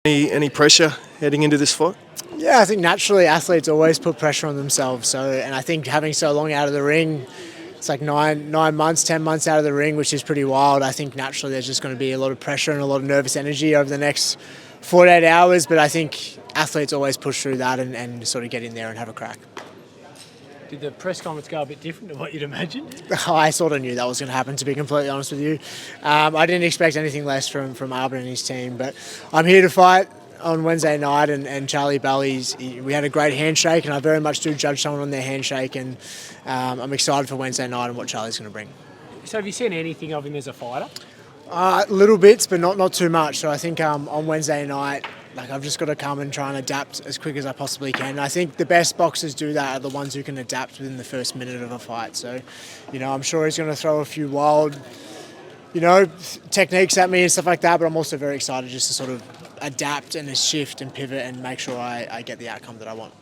Any pressure heading into this fight? Yeah, I think naturally athletes always put pressure on themselves. And I think having so long out of the ring, it's like 9 months, 10 months out of the ring, which is pretty wild. I think naturally there's just going to be a lot of pressure and a lot of nervous energy over the next 48 hours. But I think athletes always push through that and sort of get in there and have a crack. Did the press conference go a bit different to what you'd imagined? I sort of knew that was going to happen, to be completely honest with you. I didn't expect anything less from Ahmad and his team, but I'm here to fight on Wednesday night, and Charlie Bell, we had a great handshake, and I very much do judge someone on their handshake, and I'm excited for Wednesday night and what Charlie's going to bring. So have you seen anything of him as a fighter? Little bits, but not too much. So I think on Wednesday night, I've just got to come and try and adapt as quick as I possibly can. And I think the best boxers do that are the ones who can adapt within the first minute of a fight. So, I'm sure he's going to throw a few wild, techniques at me and stuff like that, but I'm also very excited just to sort of adapt and shift and pivot and make sure I get the outcome that I want.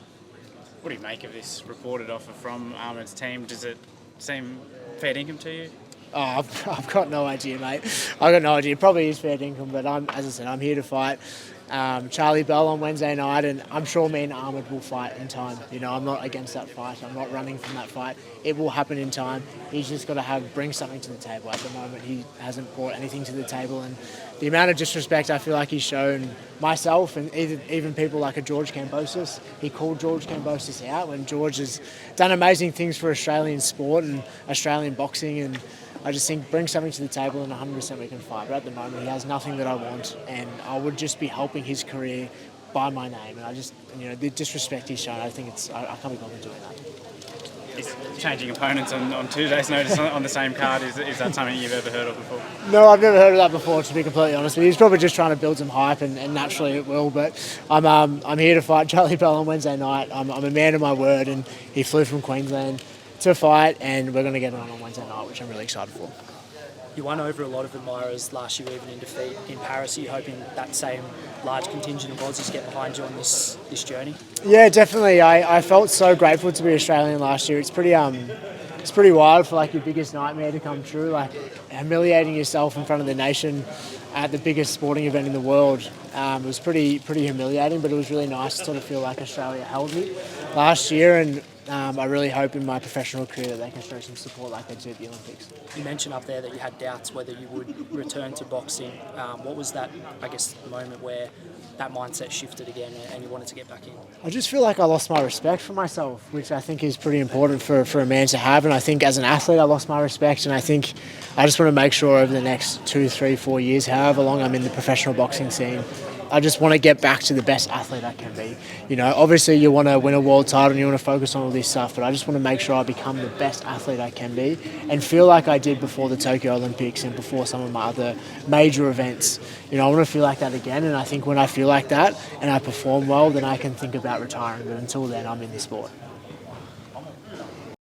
What do you make of this reported offer from Ahmed's team? Does it seem fair income to you? Oh, I've got no idea, mate. I've got no idea. Probably is fair income, but as I said, I'm here to fight Charlie Bell on Wednesday night, and I'm sure me and Ahmad will fight in time. I'm not against that fight. I'm not running from that fight. It will happen in time. He's just got to bring something to the table. At the moment, he hasn't brought anything to the table, and the amount of disrespect I feel like he's shown myself and even people like a George Kambosos. He called George Kambosos out when George has done amazing things for Australian sport and Australian boxing, and I just think bring something to the table and 100% we can fight. But at the moment, he has nothing that I want, and I would just be helping his career by my name. And I just, the disrespect he's shown, I think I can't be bothered doing that. Is changing opponents on 2 days' notice on the same card, is that something you've ever heard of before? No, I've never heard of that before, to be completely honest with you. He's probably just trying to build some hype, and naturally it will. But I'm here to fight Charlie Bell on Wednesday night. I'm a man of my word, and he flew from Queensland to fight, and we're going to get it on Wednesday night, which I'm really excited for. You won over a lot of admirers last year, even in defeat in Paris. Are you hoping that same large contingent of Aussies get behind you on this journey? Yeah, definitely. I felt so grateful to be Australian last year. It's pretty wild for your biggest nightmare to come true, humiliating yourself in front of the nation at the biggest sporting event in the world. It was pretty humiliating, but it was really nice to sort of feel like Australia held me last year, and I really hope in my professional career that they can show some support like they did at the Olympics. You mentioned up there that you had doubts whether you would return to boxing. What was that, moment where that mindset shifted again and you wanted to get back in? I just feel like I lost my respect for myself, which I think is pretty important for a man to have. And I think as an athlete, I lost my respect. And I think I just want to make sure over the next 2, 3, 4 years, however long I'm in the professional boxing scene, I just want to get back to the best athlete I can be. Obviously you want to win a world title and you want to focus on all this stuff, but I just want to make sure I become the best athlete I can be and feel like I did before the Tokyo Olympics and before some of my other major events. I want to feel like that again, and I think when I feel like that and I perform well, then I can think about retiring, but until then I'm in the sport.